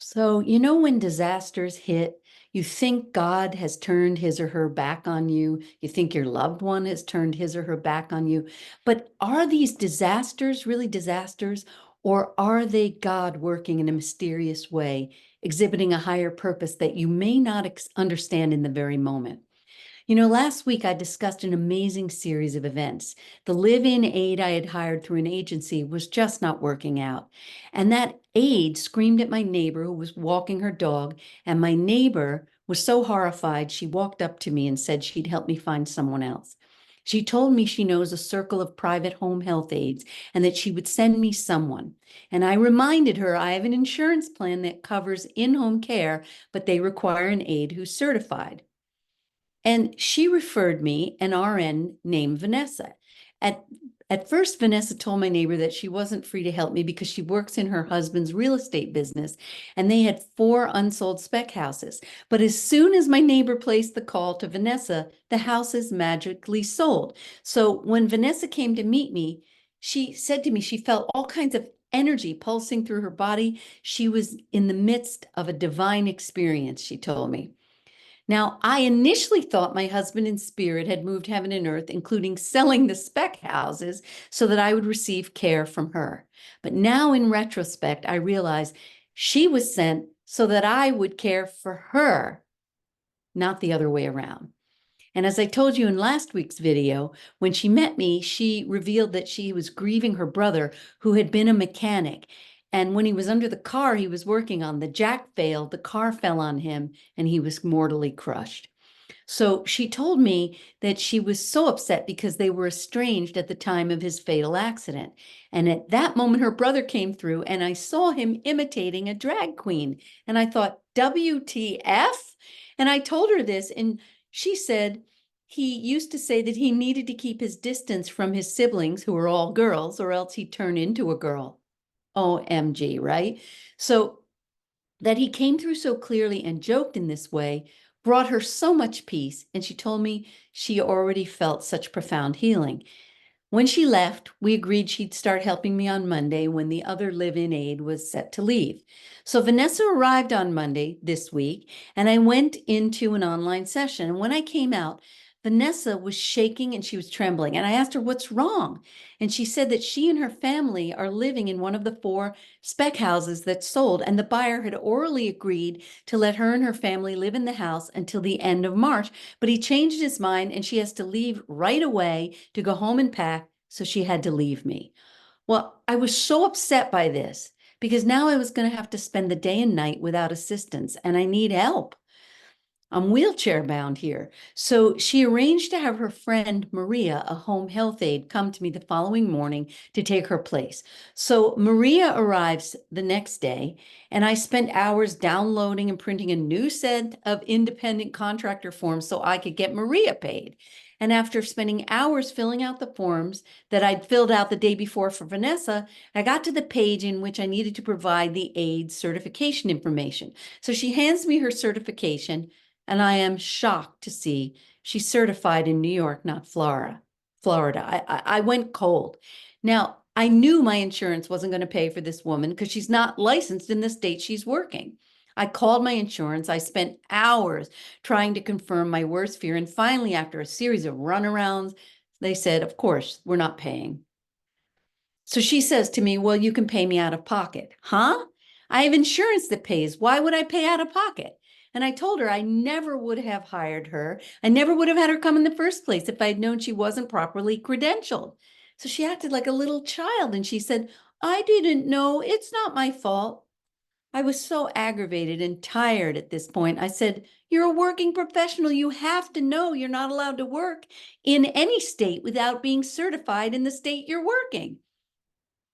So, when disasters hit, you think God has turned his or her back on you. You think your loved one has turned his or her back on you. But are these disasters really disasters, or are they God working in a mysterious way, exhibiting a higher purpose that you may not understand in the very moment? Last week I discussed an amazing series of events. The live-in aide I had hired through an agency was just not working out. And that aide screamed at my neighbor who was walking her dog, and my neighbor was so horrified, she walked up to me and said she'd help me find someone else. She told me she knows a circle of private home health aides and that she would send me someone. And I reminded her I have an insurance plan that covers in-home care, but they require an aide who's certified. And she referred me an RN named Vanessa. At, at first, Vanessa told my neighbor that she wasn't free to help me because she works in her husband's real estate business, and they had 4 unsold spec houses. But as soon as my neighbor placed the call to Vanessa, the houses magically sold. So when Vanessa came to meet me, she said to me she felt all kinds of energy pulsing through her body. She was in the midst of a divine experience, she told me. Now, I initially thought my husband in spirit had moved heaven and earth, including selling the spec houses so that I would receive care from her. But now, in retrospect, I realize she was sent so that I would care for her, not the other way around. And as I told you in last week's video, when she met me, she revealed that she was grieving her brother, who had been a mechanic. And when he was under the car he was working on, the jack failed, the car fell on him, and he was mortally crushed. So she told me that she was so upset because they were estranged at the time of his fatal accident. And at that moment, her brother came through, and I saw him imitating a drag queen. And I thought, WTF? And I told her this, and she said he used to say that he needed to keep his distance from his siblings, who were all girls, or else he'd turn into a girl. OMG, right? So that he came through so clearly and joked in this way brought her so much peace, and she told me she already felt such profound healing. When she left, we agreed she'd start helping me on Monday when the other live-in aide was set to leave. So Vanessa arrived on Monday this week, and I went into an online session. And when I came out, Vanessa was shaking and she was trembling. And I asked her, what's wrong? And she said that she and her family are living in one of the 4 spec houses that sold, and the buyer had orally agreed to let her and her family live in the house until the end of March, but he changed his mind and she has to leave right away to go home and pack, so she had to leave me. Well, I was so upset by this because now I was going to have to spend the day and night without assistance, and I need help. I'm wheelchair bound here. So she arranged to have her friend Maria, a home health aide, come to me the following morning to take her place. So Maria arrives the next day, and I spent hours downloading and printing a new set of independent contractor forms so I could get Maria paid. And after spending hours filling out the forms that I'd filled out the day before for Vanessa, I got to the page in which I needed to provide the aide's certification information. So she hands me her certification, and I am shocked to see she's certified in New York, not Florida. I went cold. Now, I knew my insurance wasn't going to pay for this woman because she's not licensed in the state she's working. I called my insurance. I spent hours trying to confirm my worst fear. And finally, after a series of runarounds, they said, of course, we're not paying. So she says to me, well, you can pay me out of pocket. Huh? I have insurance that pays. Why would I pay out of pocket? And I told her I never would have hired her. I never would have had her come in the first place if I'd known she wasn't properly credentialed. So she acted like a little child and she said, I didn't know. It's not my fault. I was so aggravated and tired at this point. I said, you're a working professional. You have to know you're not allowed to work in any state without being certified in the state you're working.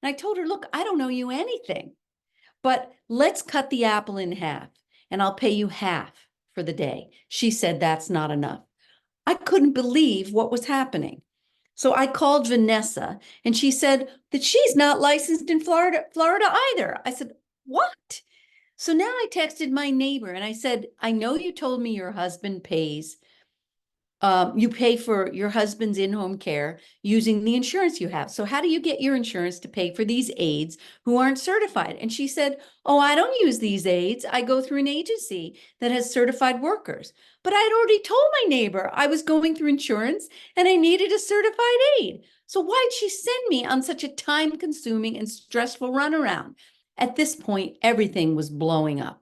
And I told her, look, I don't know you anything, but let's cut the apple in half and I'll pay you half for the day. She said, that's not enough. I couldn't believe what was happening. So I called Vanessa and she said that she's not licensed in Florida either. I said, what? So now I texted my neighbor and I said, I know you told me your husband pays you pay for your husband's in-home care using the insurance you have. So how do you get your insurance to pay for these aides who aren't certified? And she said, oh, I don't use these aides. I go through an agency that has certified workers. But I'd already told my neighbor I was going through insurance and I needed a certified aide. So why'd she send me on such a time-consuming and stressful runaround? At this point, everything was blowing up.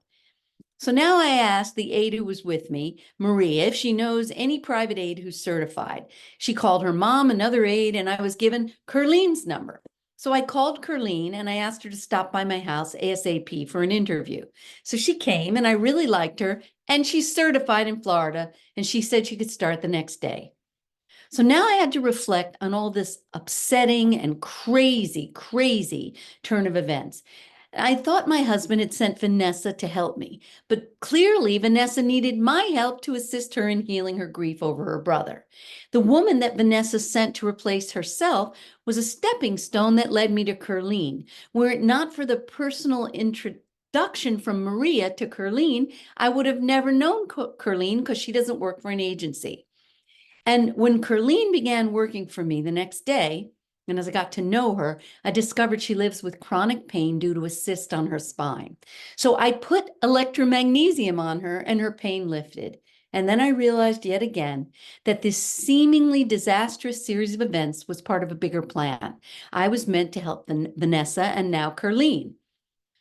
So now I asked the aide who was with me, Maria, if she knows any private aide who's certified. She called her mom, another aide, and I was given Curlene's number. So I called Curlene and I asked her to stop by my house ASAP for an interview. So she came and I really liked her, and she's certified in Florida, and she said she could start the next day. So now I had to reflect on all this upsetting and crazy, crazy turn of events. I thought my husband had sent Vanessa to help me, but clearly Vanessa needed my help to assist her in healing her grief over her brother. The woman that Vanessa sent to replace herself was a stepping stone that led me to Curleen. Were it not for the personal introduction from Maria to Curleen, I would have never known Curleen because she doesn't work for an agency. And when Curleen began working for me the next day, and as I got to know her, I discovered she lives with chronic pain due to a cyst on her spine. So I put electromagnesium on her and her pain lifted. And then I realized yet again that this seemingly disastrous series of events was part of a bigger plan. I was meant to help Vanessa and now Curleen.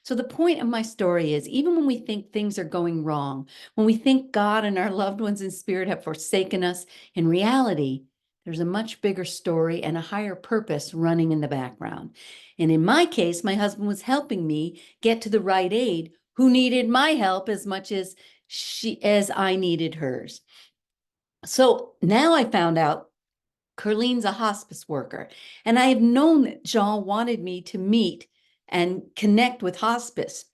So the point of my story is, even when we think things are going wrong, when we think God and our loved ones in spirit have forsaken us, in reality, there's a much bigger story and a higher purpose running in the background. And in my case, my husband was helping me get to the right aide who needed my help as much as I needed hers. So now I found out Curlene's a hospice worker, and I have known that Jean wanted me to meet and connect with hospice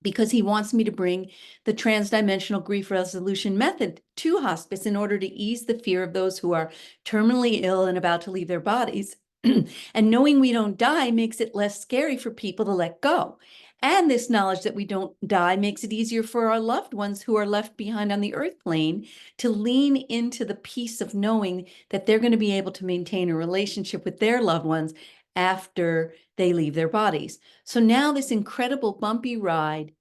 because he wants me to bring the transdimensional grief resolution method to hospice in order to ease the fear of those who are terminally ill and about to leave their bodies. And knowing we don't die makes it less scary for people to let go. And this knowledge that we don't die makes it easier for our loved ones who are left behind on the earth plane to lean into the peace of knowing that they're going to be able to maintain a relationship with their loved ones after they leave their bodies. So now this incredible bumpy ride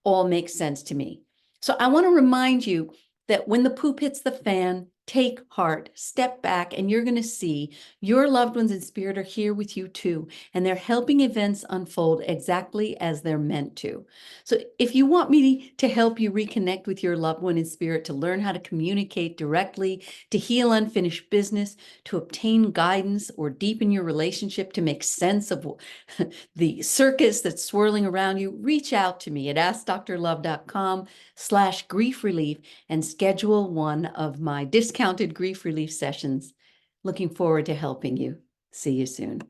all makes sense to me. So I want to remind you that when the poop hits the fan, take heart, step back, and you're going to see your loved ones in spirit are here with you too, and they're helping events unfold exactly as they're meant to. So if you want me to help you reconnect with your loved one in spirit, to learn how to communicate directly, to heal unfinished business, to obtain guidance, or deepen your relationship to make sense of the circus that's swirling around you, reach out to me at askdrlove.com/grief relief and schedule one of my discounted grief relief sessions. Looking forward to helping you. See you soon.